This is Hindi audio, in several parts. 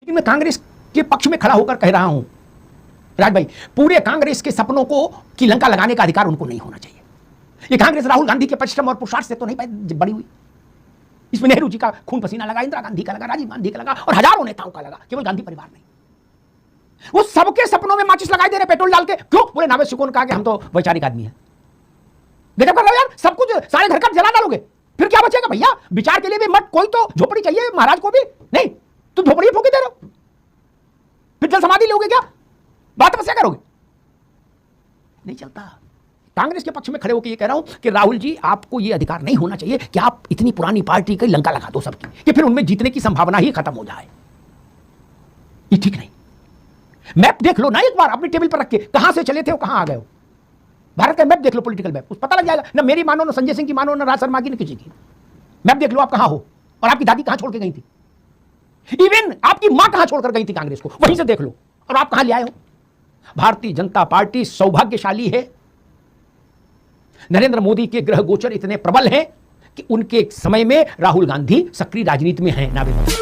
लेकिन मैं कांग्रेस के पक्ष में खड़ा होकर कह रहा हूं राज भाई, पूरे कांग्रेस के सपनों को की लंका लगाने का अधिकार उनको नहीं होना चाहिए। ये कांग्रेस राहुल गांधी के परिश्रम और पुरुषार्थ से तो नहीं बड़ी हुई। इसमें नेहरू जी का खून पसीना लगा, इंदिरा गांधी का लगा, राजीव गांधी का लगा और हजारों नेताओं का लगा, केवल गांधी परिवार नहीं। वो सबके सपनों में माचिस लगाई दे रहे पेट्रोल डाल के। क्यों? बोले नावेद सिकों ने कहा कि हम तो वैचारिक आदमी हैं। गजब कर रहे हो यार, सब कुछ सारे घर का जला डालोगे, फिर क्या बचेगा भैया? विचार के लिए भी मत, कोई तो झोपड़ी चाहिए महाराज को भी नहीं, तुम झोपड़ी फूके दे रहे हो, फिर जल समाधि लोगे क्या? बात तपस्या करोगे? नहीं चलता। कांग्रेस के पक्ष में खड़े होकर ये कह रहा हूं कि राहुल जी, आपको ये अधिकार नहीं होना चाहिए कि आप इतनी पुरानी पार्टी की लंका लगा दो सबकी, कि फिर उनमें जीतने की संभावना ही खत्म हो जाए। ये ठीक नहीं। मैप देख लो ना एक बार अपनी टेबल पर रख के, कहां से चले थे और कहां आ गए हो। भारत का मैप देख लो, पॉलिटिकल मैप, उस पता लग जाएगा। ना मेरी मानो, ना संजय सिंह की मानो, ना राज शर्मा की, ना किसी की। मैप देख लो आप कहां हो और आपकी दादी कहां छोड़ के गई थी। इवन आपकी मां कहां छोड़कर गई थी कांग्रेस को, वहीं से देख लो, और आप कहां ले आए हो। भारतीय जनता पार्टी सौभाग्यशाली है। नरेंद्र मोदी के ग्रह गोचर इतने प्रबल हैं कि उनके समय में राहुल गांधी सक्रिय राजनीति में हैं। नावेद,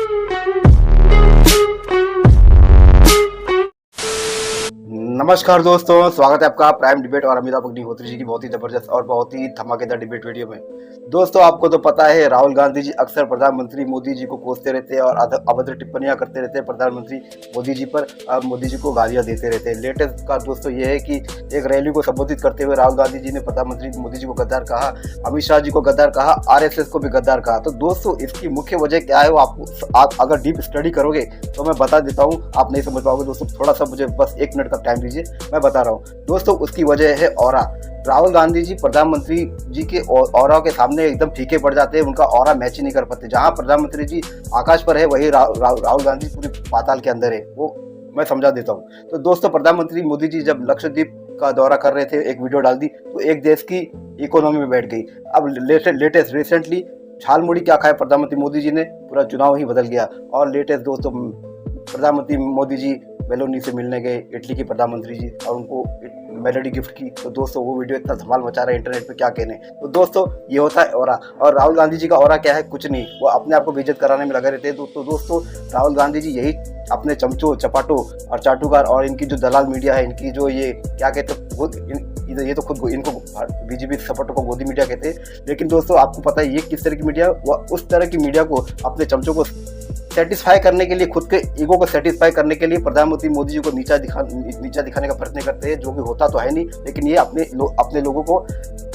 नमस्कार दोस्तों, स्वागत है आपका प्राइम डिबेट और अमिताभ अग्निहोत्री जी की बहुत ही जबरदस्त और बहुत ही धमाकेदार डिबेट वीडियो में। दोस्तों, आपको तो पता है राहुल गांधी जी अक्सर प्रधानमंत्री मोदी जी को कोसते रहते हैं और अभद्र टिप्पणियां करते रहते हैं प्रधानमंत्री मोदी जी पर, और मोदी जी को गालियां देते रहते हैं। लेटेस्ट का दोस्तों ये है कि एक रैली को संबोधित करते हुए राहुल गांधी जी ने प्रधानमंत्री मोदी जी को गद्दार कहा, अमित शाह जी को गद्दार कहा, RSS को भी गद्दार कहा। तो दोस्तों, इसकी मुख्य वजह क्या है वो आप अगर डीप स्टडी करोगे तो मैं बता देता हूँ, आप नहीं समझ पाओगे। दोस्तों थोड़ा सा मुझे बस 1 मिनट का टाइम दीजिए, मैं बता रहा हूँ। दोस्तों, उसकी वजह है ऑरा। राहुल गांधी जी प्रधानमंत्री जी के ऑरा के सामने एकदम फीके पड़ जाते हैं, उनका ऑरा मैच ही नहीं कर पाते। जहां प्रधानमंत्री जी आकाश पर है, वही राहुल गांधी पूरे पाताल के अंदर है। वो मैं समझा देता हूँ। तो दोस्तों, प्रधानमंत्री मोदी जी जब लक्षद्वीप का दौरा कर रहे थे, एक वीडियो डाल दी तो एक देश की इकोनॉमी में बैठ गई। अब लेटेस्ट रिसेंटली झालमुड़ी क्या खाया प्रधानमंत्री मोदी जी ने, पूरा चुनाव ही बदल गया। और लेटेस्ट दोस्तों, प्रधानमंत्री मोदी जी मेलोनी से मिलने गए, इटली के प्रधानमंत्री जी, और उनको मेलोडी गिफ्ट की। तो दोस्तों, वो वीडियो इतना धमाल मचा रहा है इंटरनेट पे, क्या कहने। तो दोस्तों, ये होता है ऑरा। और राहुल गांधी जी का ऑरा क्या है? कुछ नहीं, वो अपने आप को बेइज्जत कराने में लगे रहते हैं। तो दोस्तों, राहुल गांधी जी यही अपने चमचों, चपाटों और चाटुकार और इनकी जो दलाल मीडिया है, इनकी जो ये क्या कहते हैं, ये तो खुद इनको बीजेपी सपोर्टर को गोदी मीडिया कहते हैं। लेकिन दोस्तों, आपको पता है ये किस तरह की मीडिया, वो उस तरह की मीडिया को अपने चमचों को सेटिस्फाई करने के लिए, खुद के ईगो को सेटिस्फाई करने के लिए प्रधानमंत्री मोदी जी को नीचा दिखाने का प्रयत्न करते हैं, जो कि होता तो है नहीं। लेकिन ये अपने लोगों को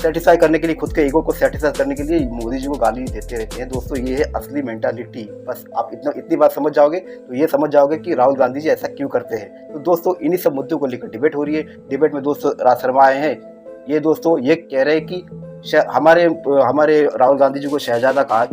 सेटिस्फाई करने के लिए, खुद के ईगो को सेटिस्फाई करने के लिए मोदी जी को गाली देते रहते हैं। दोस्तों, ये है असली मेंटालिटी। बस आप इतनी बात समझ जाओगे तो ये समझ जाओगे कि राहुल गांधी जी ऐसा क्यों करते हैं। तो दोस्तों, इन्हीं सब मुद्दों को लेकर डिबेट हो रही है। डिबेट में दोस्तों राज शर्मा आए हैं। ये दोस्तों ये कह रहे हैं कि हमारे राहुल गांधी जी को शहजादा कहा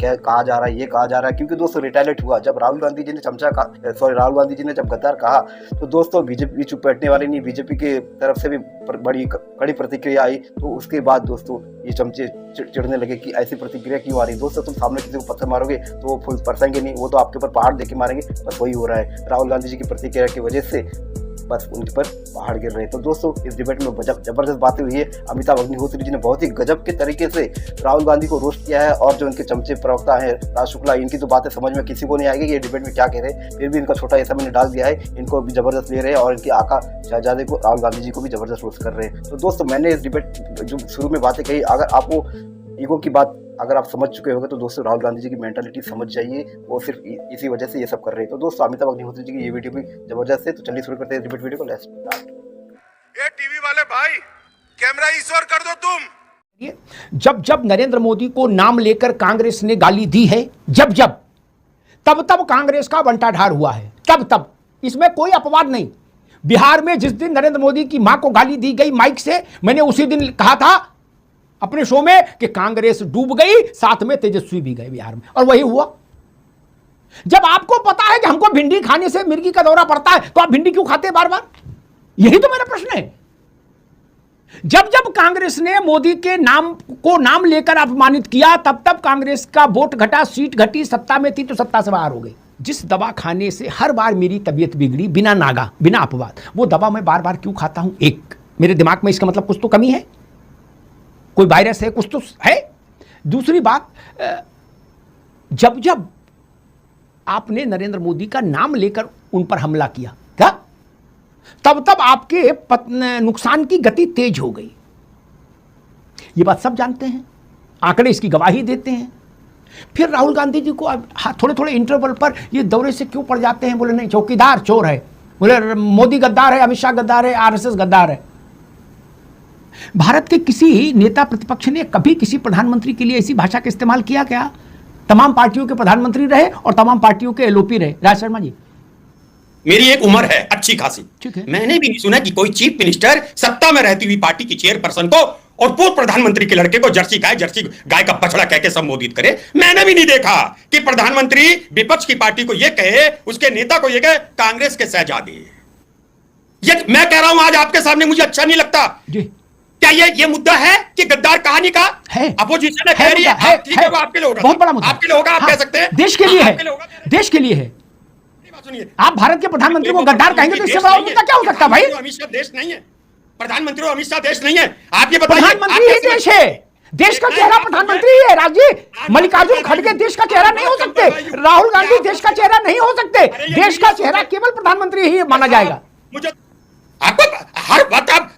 जा रहा है, ये कहा जा रहा है, क्योंकि दोस्तों रिटायलेट हुआ जब राहुल गांधी जी ने राहुल गांधी जी ने जब गद्दार कहा। तो दोस्तों, बीजेपी चुप बैठने वाली नहीं, बीजेपी के तरफ से भी बड़ी कड़ी प्रतिक्रिया आई। तो उसके बाद दोस्तों ये चमचे चिढ़ने लगे कि ऐसी प्रतिक्रिया क्यों आ रही। दोस्तों, तुम सामने किसी को पत्थर मारोगे तो वो फुल परसेंगे नहीं, वो तो आपके ऊपर पहाड़ देके मारेंगे। बस वही हो रहा है राहुल गांधी जी की प्रतिक्रिया की वजह से, बस उनके पर पहाड़ गिर रहे हैं। तो दोस्तों, इस डिबेट में जबरदस्त बातें हुई है। अमिताभ अग्निहोत्री जी ने बहुत ही गजब के तरीके से राहुल गांधी को रोस्ट किया है, और जो इनके चमचे प्रवक्ता हैं राज शुक्ला, इनकी तो बातें समझ में किसी को नहीं आएगी ये डिबेट में क्या कह रहे हैं। फिर भी इनका छोटा ऐसा मैंने डाल दिया है, इनको भी जबरदस्त ले रहे हैं, और इनके आका शहजादे को, राहुल गांधी जी को भी जबरदस्त रोस्ट कर रहे हैं। तो दोस्तों, मैंने इस डिबेट जो शुरू में बातें कही, अगर आपको ईगो की बात अगर आप समझ चुके होंगे तो दोस्तों राहुल गांधी जी की मेंटालिटी समझ जाइए, वो सिर्फ इसी वजह से ये सब कर रहे हैं। तो दोस्तों, अमिताभ अग्निहोत्री जी की ये वीडियो भी जबरदस्त है। तो चलिए शुरू करते हैं डिबेट वीडियो को। Let's start. ये टीवी वाले भाई, कैमरा ईश्वर कर दो तुम। जब नरेंद्र मोदी को नाम लेकर कांग्रेस ने गाली दी है, तब कांग्रेस का बंटाढार हुआ है। तब इसमें कोई अपवाद नहीं। बिहार में जिस दिन नरेंद्र मोदी की मां को गाली दी गई माइक से, मैंने उसी दिन कहा था अपने शो में कि कांग्रेस डूब गई, साथ में तेजस्वी भी गए बिहार में, और वही हुआ। जब आपको पता है कि हमको भिंडी खाने से मिर्गी का दौरा पड़ता है, तो आप भिंडी क्यों खाते हैं बार बार? यही तो मेरा प्रश्न है। जब कांग्रेस ने मोदी के नाम लेकर अपमानित किया, तब कांग्रेस का वोट घटा, सीट घटी, सत्ता में थी तो सत्ता से बाहर हो गई। जिस दवा खाने से हर बार मेरी तबीयत बिगड़ी, बिना नागा, बिना अपवाद, वो दवा मैं बार बार क्यों खाता हूं? एक, मेरे दिमाग में इसका मतलब कुछ तो कमी है, कोई वायरस है, कुछ तो है। दूसरी बात, जब आपने नरेंद्र मोदी का नाम लेकर उन पर हमला किया क्या, तब तब आपके नुकसान की गति तेज हो गई। ये बात सब जानते हैं, आंकड़े इसकी गवाही देते हैं। फिर राहुल गांधी जी को थोड़े थोड़े इंटरवल पर ये दौरे से क्यों पड़ जाते हैं? बोले नहीं, चौकीदार चोर है, बोले मोदी गद्दार है, अमित शाह गद्दार है, आरएसएस गद्दार है। भारत के किसी नेता प्रतिपक्ष ने कभी किसी प्रधानमंत्री के लिए ऐसी भाषा का इस्तेमाल किया क्या? तमाम पार्टियों के प्रधानमंत्री रहे और तमाम पार्टियों के एलओपी रहे। राज शर्मा जी, मेरी एक उम्र है अच्छी खासी, ठीक है। मैंने भी नहीं सुना कि कोई चीफ मिनिस्टर सत्ता में रहती हुई पार्टी की चेयरपर्सन को और पूर्व प्रधानमंत्री के लड़के को जर्सी गाय का बछड़ा कहकर संबोधित करे। मैंने भी नहीं देखा कि प्रधानमंत्री विपक्ष की पार्टी को यह कहे, उसके नेता को यह कहे कांग्रेस के शहजादे। ये मैं कह रहा हूं आज आपके सामने, मुझे अच्छा नहीं लगता जी। क्या ये मुद्दा है कि गद्दार कहानी का है, अपोजिशन ने कह रही है, ठीक है, वो आपके लिए होगा, बहुत बड़ा मुद्दा, आपके लिए होगा, आप कह सकते हैं, देश के लिए है, देश के लिए है। सुनिए, आप भारत के प्रधानमंत्री को गद्दार कहेंगे तो इससे बड़ा मुद्दा क्या हो सकता है भाई? अमित शाह देश नहीं है, प्रधानमंत्री अमित शाह देश नहीं है। आप ये बताइए, प्रधानमंत्री ही देश है, देश का चेहरा प्रधानमंत्री है। राजी, मल्लिकार्जुन खड़गे देश का चेहरा नहीं हो सकते, राहुल गांधी देश का चेहरा नहीं हो सकते। देश का चेहरा केवल प्रधानमंत्री ही माना जाएगा। मुझे आपको हर वक्त आप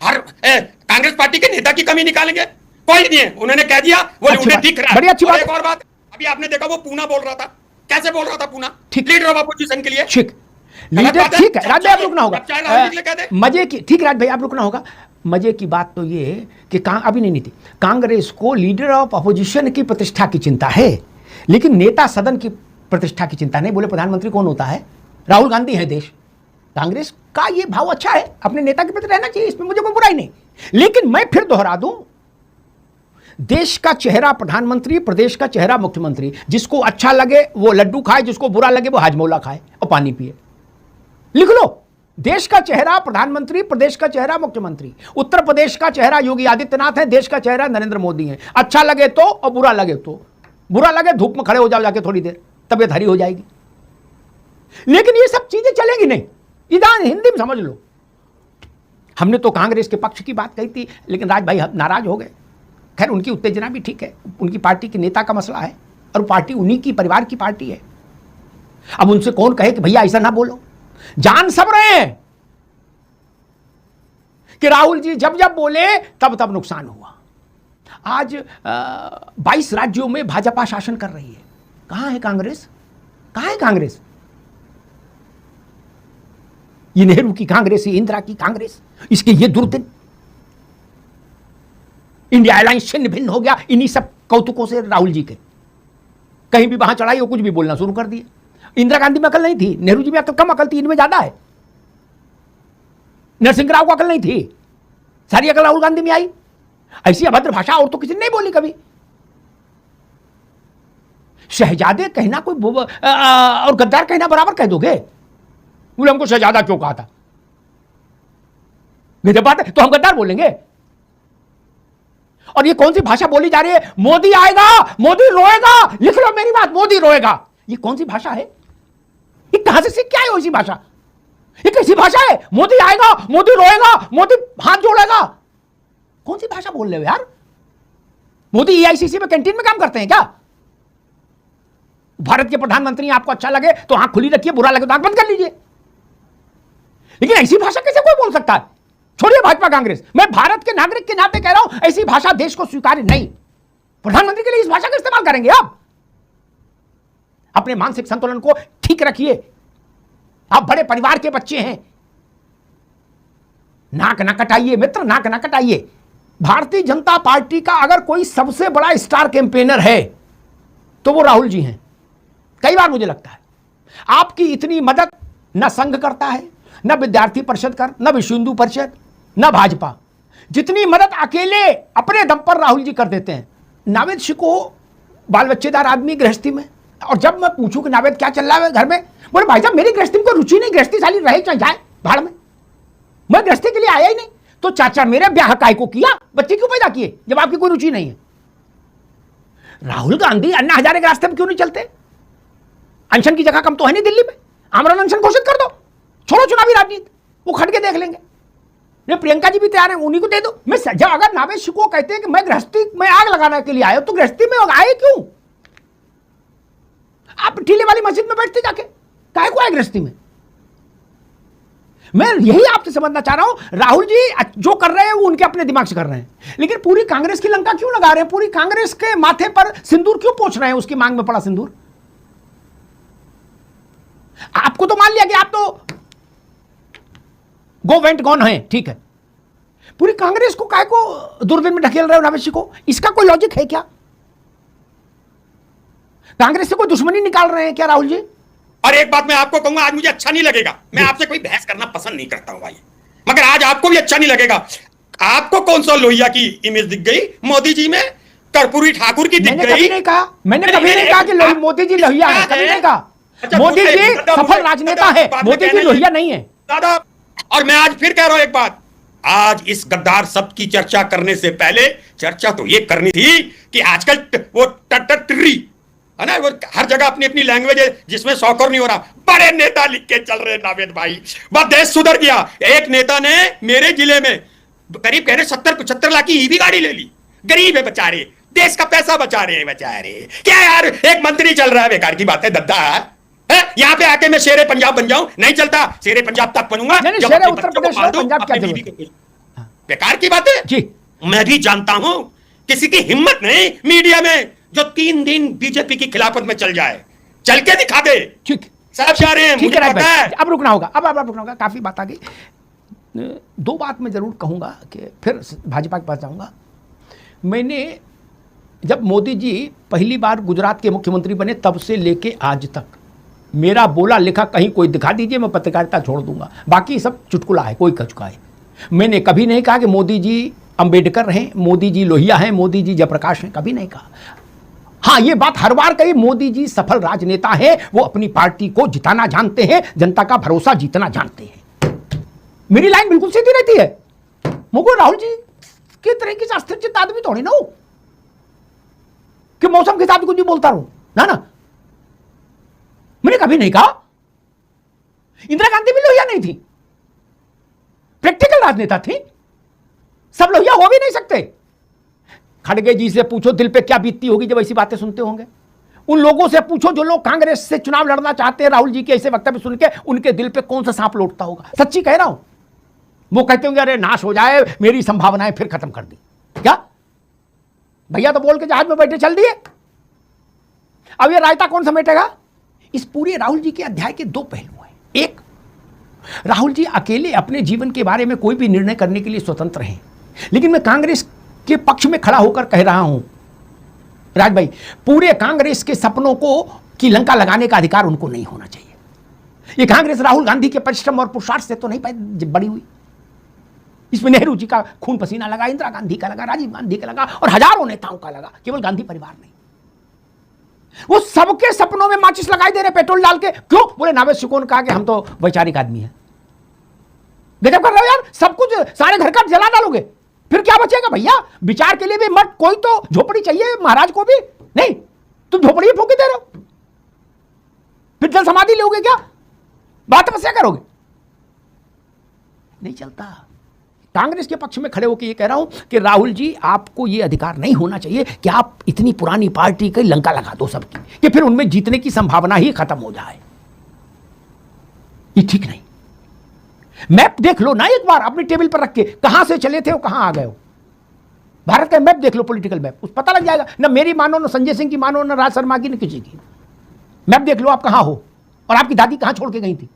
कांग्रेस पार्टी के नेता की कमी निकालेंगे? कोई नहीं है, उन्होंने कह दिया, वो उन्हें दिख रहा है। बड़ी अच्छी बात। एक और बात, अभी आपने देखा वो पूना बोल रहा था, कैसे बोल रहा था पूना, ठीक, लीडर ऑफ अपोजिशन के लिए। ठीक, लीडर, ठीक है। राज भाई आप रुकना होगा, मजे की, ठीक राज भाई आप रुकना होगा। मजे की बात तो ये कि अभी नहीं थी, कांग्रेस को लीडर ऑफ अपोजिशन की प्रतिष्ठा की चिंता है, लेकिन नेता सदन की प्रतिष्ठा की चिंता नहीं। बोले प्रधानमंत्री कौन होता है? राहुल गांधी है देश। कांग्रेस का ये भाव अच्छा है, अपने नेता के प्रति रहना चाहिए, इसमें मुझे कोई बुराई नहीं। लेकिन मैं फिर दोहरा दूं, देश का चेहरा प्रधानमंत्री, प्रदेश का चेहरा मुख्यमंत्री। जिसको अच्छा लगे वो लड्डू खाए, जिसको बुरा लगे वो हाजमोला खाए और पानी पिए। लिख लो, देश का चेहरा प्रधानमंत्री, प्रदेश का चेहरा मुख्यमंत्री। उत्तर प्रदेश का चेहरा योगी आदित्यनाथ है, देश का चेहरा नरेंद्र मोदी है। अच्छा लगे तो और बुरा लगे तो। बुरा लगे धूप में खड़े हो जाओ जाके थोड़ी देर, तबीयत हरी हो जाएगी। लेकिन ये सब चीजें चलेंगी नहीं, इधर हिंदी में समझ लो। हमने तो कांग्रेस के पक्ष की बात कही थी, लेकिन राज भाई नाराज हो गए। खैर उनकी उत्तेजना भी ठीक है, उनकी पार्टी के नेता का मसला है और पार्टी उन्हीं की परिवार की पार्टी है। अब उनसे कौन कहे कि भैया ऐसा ना बोलो। जान सब रहे हैं कि राहुल जी जब जब बोले तब तब नुकसान हुआ। आज 22 राज्यों में भाजपा शासन कर रही है। कहां है कांग्रेस? कहां है कांग्रेस? ये नेहरू की कांग्रेस, ये इंदिरा की कांग्रेस, इसके ये दुर्दिन। इंडिया अलायंस छिन्न भिन्न हो गया इन्हीं सब कौतुकों से राहुल जी के। कहीं भी वहां चढ़ाई हो, कुछ भी बोलना शुरू कर दिए। इंदिरा गांधी में अकल नहीं थी, नेहरू जी में तो कम अकल थी, इनमें ज्यादा है। नरसिंह राव को अकल नहीं थी, सारी अकल राहुल गांधी में आई। ऐसी अभद्र भाषा और तो किसी ने नहीं बोली कभी। शहजादे कहना कोई और गद्दार कहना बराबर कह दोगे? बोले हमको शहजादा क्यों कहा था? गजब बात है, तो हम गद्दार बोलेंगे? और ये कौन सी भाषा बोली जा रही है? मोदी आएगा, मोदी रोएगा। लिख लो मेरी बात, मोदी रोएगा। ये कौन सी भाषा है? ये कहां से सीख के आए हो ऐसी भाषा? ये कैसी भाषा है? मोदी आएगा, मोदी रोएगा, मोदी हाथ जोड़ेगा। कौन सी भाषा बोल रहे हो यार? मोदी ईआईसीसी में कैंटीन में काम करते हैं क्या? भारत के प्रधानमंत्री, आपको अच्छा लगे तो आंख खुली रखिए, बुरा लगे तो आंख बंद कर लीजिए। लेकिन ऐसी भाषा कैसे कोई बोल सकता है? छोड़िए भाजपा कांग्रेस, मैं भारत के नागरिक के नाते कह रहा हूं, ऐसी भाषा देश को स्वीकार्य नहीं। प्रधानमंत्री के लिए इस भाषा का इस्तेमाल करेंगे आप? अपने मानसिक संतुलन को ठीक रखिए। आप बड़े परिवार के बच्चे हैं। नाक ना कटाइए मित्र, नाक ना कटाइए। भारतीय जनता पार्टी का अगर कोई सबसे बड़ा स्टार कैंपेनर है तो वो राहुल जी हैं। कई बार मुझे लगता है आपकी इतनी मदद न संघ करता है, न विद्यार्थी परिषद कर, न विश्व हिंदू परिषद, न भाजपा। जितनी मदद अकेले अपने दम पर राहुल जी कर देते हैं। नावेद शिको बाल बच्चेदार आदमी गृहस्थी में, और जब मैं पूछूं कि नावेद क्या चल रहा है घर में, बोले भाई साहब मेरी गृहस्थी में कोई रुचि नहीं, गृहस्थी साली रहे चाहे जाए भाड़ में, मैं गृहस्थी के लिए आया ही नहीं। तो चाचा मेरे ब्याह काय को किया, बच्चे क्यों पैदा किए जब आपकी कोई रुचि नहीं है? राहुल गांधी अन्ना हजारे के रास्ते में क्यों नहीं चलते? अनशन की जगह कम तो है नहीं दिल्ली में, आमरण अनशन घोषित कर दो, छोड़ो चुनावी राजनीति, वो खट के देख लेंगे। नहीं प्रियंका जी भी तैयार है, उन्हीं को दे दो। मैं जब अगर नावेद शिको कहते हैं कि मैं गृहस्थी में आग लगाने के लिए आया, तो गृहस्थी में आए क्यों? आप टीले वाली मस्जिद में बैठते जाके, काहे को आए गृहस्थी में? मैं यही आपसे समझना चाह रहा हूं, राहुल जी जो कर रहे हैं वो उनके अपने दिमाग से कर रहे हैं, लेकिन पूरी कांग्रेस की लंका क्यों लगा रहे हैं? पूरी कांग्रेस के माथे पर सिंदूर क्यों पोंछ रहे हैं? उसकी मांग में पड़ा सिंदूर। आपको तो मान लिया कि आप तो गो वेंट गॉन है, ठीक है, पूरी कांग्रेस को काहे को दुर्दिन में ढकेल रहे हो नावेशी को? इसका कोई लॉजिक है क्या? कांग्रेस से कोई दुश्मनी निकाल रहे हैं क्या राहुल जी? और एक बात मैं आपको कहूंगा, आज मुझे अच्छा नहीं लगेगा, मैं आपसे कोई बहस करना पसंद नहीं करता हूं भाई, मगर आज आपको भी अच्छा नहीं लगेगा। आपको कौन सा लोहिया की इमेज दिख गई मोदी जी में? कर्पूरी ठाकुर की दिख गई? मैंने कभी नहीं कहा कि मोदी जी लोहिया है, कभी नहीं कहा। मोदी जी सफल राजनेता है, मोदी जी लोहिया नहीं है दादा। और मैं आज फिर कह रहा हूं एक बात, आज इस गद्दार सब की चर्चा करने से पहले चर्चा तो ये करनी थी कि आजकल वो टट्टी है ना, वो हर जगह अपनी अपनी लैंग्वेज है जिसमें सौकर नहीं हो रहा, बड़े नेता लिख के चल रहे नावेद भाई, बस देश सुधर गया। एक नेता ने मेरे जिले में करीब कह रहे 70-75 लाख की ईवी गाड़ी ले ली, गरीब है बेचारे, देश का पैसा बचा रहे हैं बेचारे। क्या यार, एक मंत्री चल रहा है, बेकार की बात है दद्दा है? यहाँ पे आके मैं शेरे पंजाब बन जाऊं? नहीं चलता, शेरे पंजाब तक बनूंगा जब अपने बच्चों को पाल दूं, अपनी बीवी को। बेकार की बात है जी। मैं भी जानता हूं किसी की हिम्मत नहीं मीडिया में जो 3 दिन बीजेपी की खिलाफत में चल जाए, चल के दिखा दे। ठीक, सब जा रहे हैं, मुझे पता है। अब रुकना होगा, अब रुकना होगा, काफी बात आ गई। 2 बात मैं जरूर कहूंगा कि फिर भाजपा के पास जाऊंगा। मैंने जब मोदी जी पहली बार गुजरात के मुख्यमंत्री बने तब से लेके आज तक मेरा बोला लिखा कहीं कोई दिखा दीजिए, मैं पत्रकारिता छोड़ दूंगा, बाकी सब चुटकुला है, कोई कचुका है। मैंने कभी नहीं कहा कि मोदी जी अंबेडकर हैं, मोदी जी लोहिया हैं, मोदी जी जयप्रकाश हैं, कभी नहीं कहा। हाँ, ये बात हर बार कही, मोदी जी सफल राजनेता है, वो अपनी पार्टी को जिताना जानते हैं, जनता का भरोसा जीतना जानते हैं। मेरी लाइन बिल्कुल सीधी रहती है। मुझको राहुल जी की तरह की अस्थिर चित्त आदमी थोड़ी ना हो कि मौसम के साथ कुछ भी बोलता रहूं, ना। मैंने कभी नहीं कहा। इंदिरा गांधी भी लोहिया नहीं थी, प्रैक्टिकल राजनेता थी, सब लोहिया हो भी नहीं सकते। खड़गे जी से पूछो दिल पे क्या बीतती होगी जब ऐसी बातें सुनते होंगे। उन लोगों से पूछो जो लोग कांग्रेस से चुनाव लड़ना चाहते हैं, राहुल जी के ऐसे वक्तव्य सुन के उनके दिल पे कौन सा सांप लौटता होगा। सच्ची कह रहा हूं। वो कहते होंगे अरे नाश हो जाए, मेरी संभावनाएं फिर खत्म कर दी। क्या भैया तो बोल के जहाज में बैठे चल दिए। अब ये रायता कौन समेटेगा? इस पूरे राहुल जी के अध्याय के 2 पहलू हैं। एक, राहुल जी अकेले अपने जीवन के बारे में कोई भी निर्णय करने के लिए स्वतंत्र हैं, लेकिन मैं कांग्रेस के पक्ष में खड़ा होकर कह रहा हूं राज भाई, पूरे कांग्रेस के सपनों को की लंका लगाने का अधिकार उनको नहीं होना चाहिए। ये कांग्रेस राहुल गांधी के परिश्रम और पुरुषार्थ से तो नहीं बड़ी हुई। इसमें नेहरू जी का खून पसीना लगा, इंदिरा गांधी का लगा, राजीव गांधी का लगा और हजारों नेताओं का लगा, केवल गांधी परिवार नहीं। वो सबके सपनों में माचिस लगाई दे रहे पेट्रोल डाल के। क्यों? बोले नावेद सिकों ने कहा कि हम तो वैचारिक आदमी हैं। गजब कर रहे हो यार, सब कुछ सारे घर का जला डालोगे, फिर क्या बचेगा भैया? विचार के लिए भी मत, कोई तो झोपड़ी चाहिए महाराज को भी नहीं। तुम झोपड़ी फूकी दे रहे हो, फिर जल समाधि लोगे क्या? बात तपस्या करोगे? नहीं चलता। कांग्रेस के पक्ष में खड़े होकर ये कह रहा हूं कि राहुल जी आपको ये अधिकार नहीं होना चाहिए कि आप इतनी पुरानी पार्टी की लंका लगा दो सबकी, कि फिर उनमें जीतने की संभावना ही खत्म हो जाए। ये ठीक नहीं। मैप देख लो ना एक बार अपनी टेबल पर रख के, कहां से चले थे और कहां आ गए हो। भारत का मैप देख लो, पॉलिटिकल मैप, उस पता लग जाएगा। ना मेरी मानो, ना संजय सिंह की मानो, ना राज शर्मा की, ना किसी की। मैप देख लो आप कहां हो और आपकी दादी कहां छोड़ के गई थी।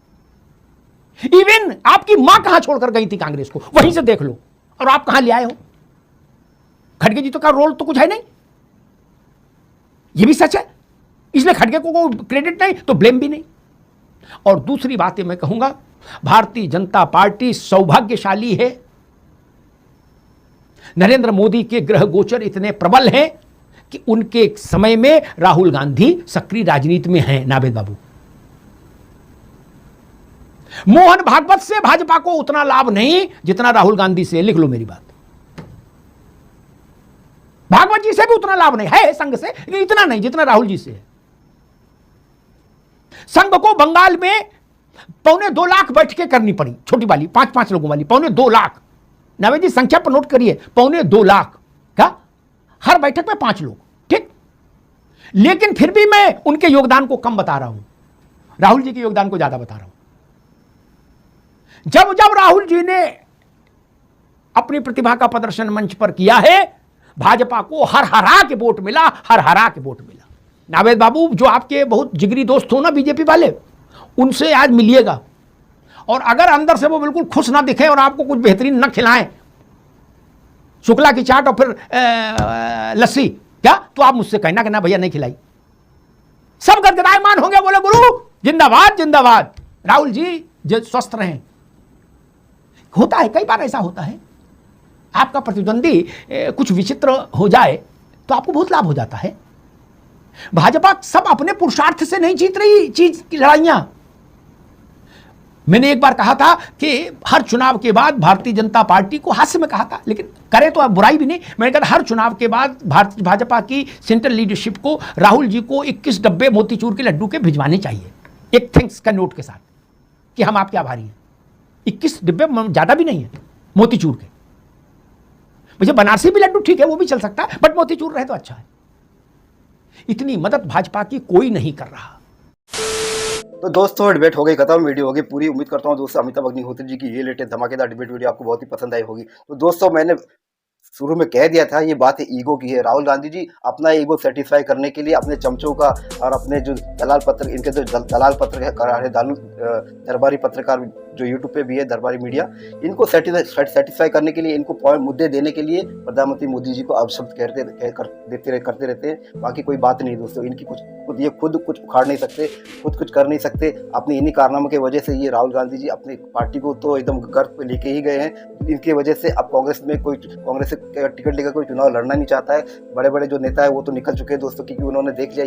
इवन आपकी मां कहां छोड़कर गई थी कांग्रेस को, वहीं से देख लो, और आप कहां ले आए हो। खड़गे जी तो का रोल तो कुछ है नहीं, यह भी सच है। इसलिए खड़गे को क्रेडिट नहीं तो ब्लेम भी नहीं। और दूसरी बात मैं कहूंगा, भारतीय जनता पार्टी सौभाग्यशाली है। नरेंद्र मोदी के ग्रह गोचर इतने प्रबल हैं कि उनके समय में राहुल गांधी सक्रिय राजनीति में हैं। नावेद बाबू, मोहन भागवत से भाजपा को उतना लाभ नहीं जितना राहुल गांधी से। लिख लो मेरी बात। भागवत जी से भी उतना लाभ नहीं है, संघ से, लेकिन इतना नहीं जितना राहुल जी से है। संघ को बंगाल में 2.25 लाख बैठकें करनी पड़ी, छोटी वाली 5-5 लोगों वाली, 2.25 लाख। नावेद जी संख्या पर नोट करिए, 2.25 लाख का, हर बैठक में 5 लोग, ठीक। लेकिन फिर भी मैं उनके योगदान को कम बता रहा हूं, राहुल जी के योगदान को ज्यादा बता रहा हूं। जब जब राहुल जी ने अपनी प्रतिभा का प्रदर्शन मंच पर किया है, भाजपा को हर हरा के वोट मिला, हर हरा के वोट मिला। नावेद बाबू, जो आपके बहुत जिगरी दोस्त हो ना बीजेपी वाले, उनसे आज मिलिएगा, और अगर अंदर से वो बिल्कुल खुश ना दिखे और आपको कुछ बेहतरीन न खिलाएं, शुक्ला की चाट और फिर लस्सी, क्या तो आप मुझसे कहना कि ना भैया नहीं खिलाई। सब गदगदायमान होंगे, बोले गुरु जिंदाबाद जिंदाबाद, राहुल जी स्वस्थ रहें। होता है, कई बार ऐसा होता है, आपका प्रतिद्वंदी कुछ विचित्र हो जाए तो आपको बहुत लाभ हो जाता है। भाजपा सब अपने पुरुषार्थ से नहीं जीत रही चीज की लड़ाइयां। मैंने एक बार कहा था कि हर चुनाव के बाद भारतीय जनता पार्टी को, हास्य में कहा था लेकिन करे तो अब बुराई भी नहीं, मैंने कहा हर चुनाव के बाद भाजपा की सेंट्रल लीडरशिप को राहुल जी को 21 डब्बे मोतीचूर के लड्डू के भिजवाने चाहिए, एक थैंक्स का नोट के साथ कि हम आपके आभारी हैं। 21 डिब्बे ज्यादा भी नहीं है मोतीचूर के, मुझे बनारसी भी लड्डू ठीक है, वो भी चल सकता है, बट मोतीचूर रहे तो अच्छा है। इतनी मदद भाजपा की कोई नहीं कर रहा। तो दोस्तों डिबेट हो गई खत्म, वीडियो हो गई पूरी। उम्मीद करता हूँ दोस्तों अमिताभ अग्निहोत्री जी की ये लेटेस्ट धमाकेदार डिबेट वीडियो आपको बहुत ही पसंद आई होगी। तो दोस्तों मैंने शुरू में कह दिया था, ये बात ईगो की है। राहुल गांधी जी अपना ईगो सेटिस्फाई करने के लिए अपने चमचों का और अपने जो दलाल पत्र, इनके जो दलाल पत्रकार है, दरबारी पत्रकार जो यूट्यूब पे भी है, दरबारी मीडिया, इनको सेटिस्फाई करने के लिए, इनको मुद्दे देने के लिए प्रधानमंत्री मोदी जी को अपशब्द करते रहते हैं। बाकी कोई बात नहीं दोस्तों, इनकी ये खुद कुछ उखाड़ नहीं सकते, खुद कुछ कर नहीं सकते। अपने इन्हीं कारनामों की वजह से ये राहुल गांधी जी अपनी पार्टी को तो एकदम गर्व पे लेके ही गए हैं। इनकी वजह से अब कांग्रेस से टिकट लेकर कोई चुनाव लड़ना नहीं चाहता है। बड़े बड़े जो नेता है वो तो निकल चुके हैं दोस्तों, क्योंकि उन्होंने देख लिया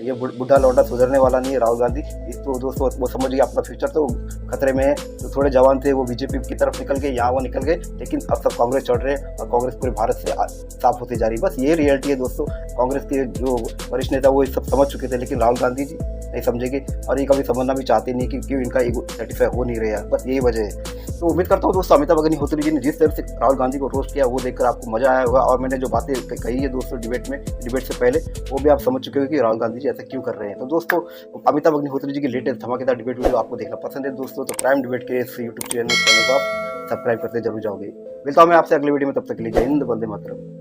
ये बुढ़ा लौंडा सुधरने वाला नहीं है राहुल गांधी। तो दोस्तों वो समझ गए अपना फ्यूचर तो खतरे में है। तो थोड़े जवान थे वो बीजेपी की तरफ निकल गए, यहाँ वो निकल गए, लेकिन अब सब कांग्रेस चढ़ रहे हैं और कांग्रेस पूरे भारत से साफ होती जा रही है। बस ये रियलिटी है दोस्तों। कांग्रेस के जो वरिष्ठ नेता वो सब समझ चुके थे, लेकिन राहुल गांधी जी नहीं समझेंगे और ये कभी समझना भी चाहते नहीं कि क्यों इनका ईगो सेटिस्फाई हो नहीं रहा। बस यही वजह है। तो उम्मीद करता हूँ दोस्तों अमिताभ अग्निहोत्री जी ने जिस तरह से राहुल गांधी को रोस्ट किया वो देखकर आपको मजा आया होगा, और मैंने जो बातें कही है दोस्तों डिबेट से पहले वो भी आप समझ चुके हो कि राहुल गांधी जी ऐसा क्यों कर रहे हैं। तो दोस्तों अमिताभ अग्निहोत्री जी की लेटेस्ट धमाकेदार डिबेट वीडियो आपको देखना पसंद है दोस्तों, तो प्राइम डिबेट के इस यूट्यूब चैनल को आप सब्सक्राइब करते जरूर जाओगे। मिलता हूँ मैं आपसे अगले वीडियो में, तब तक के लिए जय हिंद, वंदे मातरम।